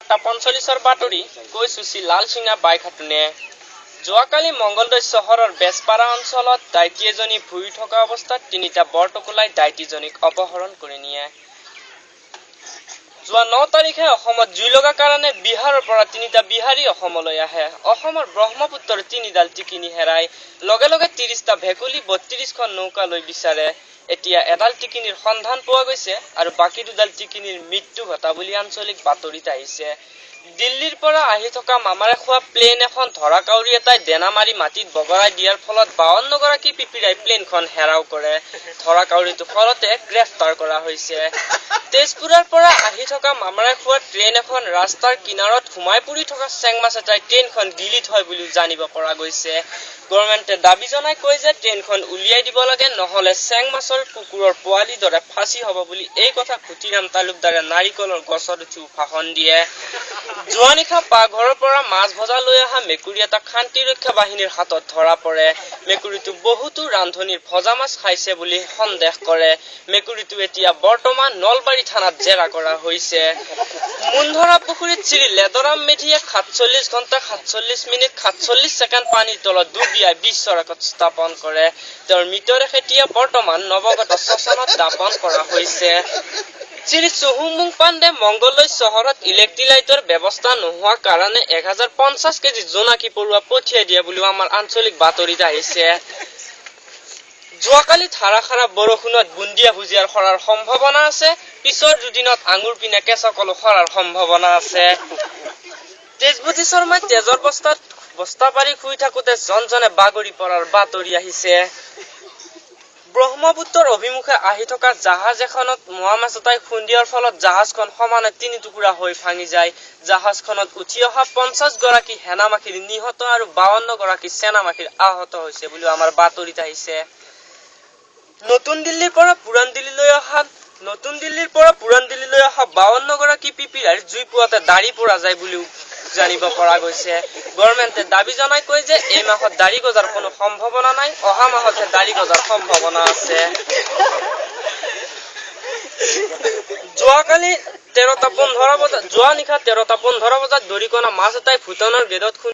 45 বাতৰি কৈ চুচি লালচিঙা বাই খাটুনে যোৱাকালি মংগলদৈ চহৰৰ বেজপাৰা অঞ্চলত ডাইটি এজনী ভুই থকা অৱস্থাত তিনিটা বৰটকলাই ডাইটিজনীক অপহৰণ কৰি নিয়ে। যোৱা 9 তাৰিখে অসমত জুই লগা কাৰণে বিহাৰৰ পৰা তিনিটা বিহাৰী অসমলৈ আহে। অসমৰ ব্ৰহ্মপুত্ৰৰ তিনিডাল টিকিনি হেৰাই লগে লগে 30টা ভেকুলী 32খন নৌকা লৈ বিচাৰে। এতিয়া এডাল টিকিনিৰ সন্ধান পোৱা গৈছে আৰু বাকি দুডাল টিকিনিৰ মৃত্যু ঘটা বুলি আঞ্চলিক বাতৰিত আহিছে। দিল্লীৰ পৰা আহি থকা মামাৰে খোৱা প্লেন এখন ধৰা কাউৰী এটাই দেনা মাৰি মাটিত বগৰাই দিয়াৰ ফলত 52 গৰাকী পিপিৰাই প্লেনখন হেৰাও কৰে। ধৰা কাউৰীটো ফলতে গ্ৰেফতাৰ কৰা হৈছে। তেজপুৰৰ পৰা আহি থকা মামাৰে খোৱা ট্ৰেইন এখন ৰাস্তাৰ কিনাৰত সোমাই পৰি থকা চেংমাছ এটাই ট্ৰেইনখন গিলি থয় বুলি জানিব পৰা গৈছে। গভৰ্ণমেণ্টে দাবী জনাই কয় যে ট্ৰেইনখন উলিয়াই দিব লাগে, নহলে চেংমাছৰ কুকুৰৰ পোৱালিৰ দৰে ফাঁচি হ'ব বুলি এই কথা খুটিৰাম তালুকদাৰে নাৰিকলৰ গছত উঠি ভাষণ দিয়ে। যোৱা নিশা পাকঘৰৰ পৰা মাছ ভজা লৈ অহা মেকুৰী এটা শান্তিৰক্ষা বাহিনীৰ হাতত ধৰা পৰে। মেকুৰীটো বহুতো ৰান্ধনীৰ ভজা মাছ খাইছে বুলি সন্দেহ কৰে। মেকুৰীটো এতিয়া বৰ্তমান নলবাৰী থানাত জেৰা কৰা হৈছে। মুন্ধৰা পুখুৰীত শ্ৰী লেদৰাম মেধিয়ে 47 ঘণ্টা 47 মিনিট 47 ছেকেণ্ড পানীৰ তলত ডুবিয়াই বিশ্বৰ আগত স্থাপন কৰে। তেওঁৰ মৃতদেহ এতিয়া বৰ্তমান নৱগত শ্মশানত দাপন কৰা হৈছে। শ্ৰী চুহুমুং পাণ্ডে মংগলদৈ চহৰত ইলেক্ট্ৰিক লাইটৰ ব্যৱস্থা নোহোৱাৰ কাৰণে 1050 কেজি জোনাকী পৰুৱা পঠিয়াই দিয়া বুলিও আমাৰ আঞ্চলিক বাতৰিত আহিছে। যোৱাকালি ধাৰাসাৰা বৰষুণত বুন্দিয়া ভুজিয়াৰ সৰাৰ সম্ভাৱনা আছে। পিছৰ দুদিনত আঙুৰ পিনে কেঁচা কলো সৰাৰ সম্ভাৱনা আছে। তেজবতী শৰ্মাই তেজৰ বস্তা পাৰি শুই থাকোতে জনজনে বাগৰি পৰাৰ বাতৰি আহিছে। ব্ৰহ্মপুত্ৰৰ অভিমুখে আহি থকা জাহাজ এখনত মোৱা মাছ এটাই খুন্দিয়াৰ ফলত জাহাজখন সমানে 3 টুকুৰা হৈ ভাঙি যায়। জাহাজখনত উঠি অহা 50 গৰাকী সেনামাখীৰ নিহত আৰু 52 গৰাকী সেনামাখীৰ আহত হৈছে বুলি আমাৰ বাতৰিত আহিছে। নতুন দিল্লীৰ পৰা পুৰাণ দিল্লীলৈ অহা 52 গৰাকী পিপিৰাইৰ জুই পোৱাতে দাড়ি পৰা যায় বুলিও জানিব পৰা গৈছে। গভৰ্ণমেণ্টে দাবী জনাই কয় যে এই মাহত দাড়ি গজাৰ কোনো সম্ভাৱনা নাই, অহা মাহতহে দাড়ি গজাৰ সম্ভাৱনা আছে। যোৱা নিশা 13টা 15 বজাত দৰিকণা মাছ এটাই ভূটানৰ গেটত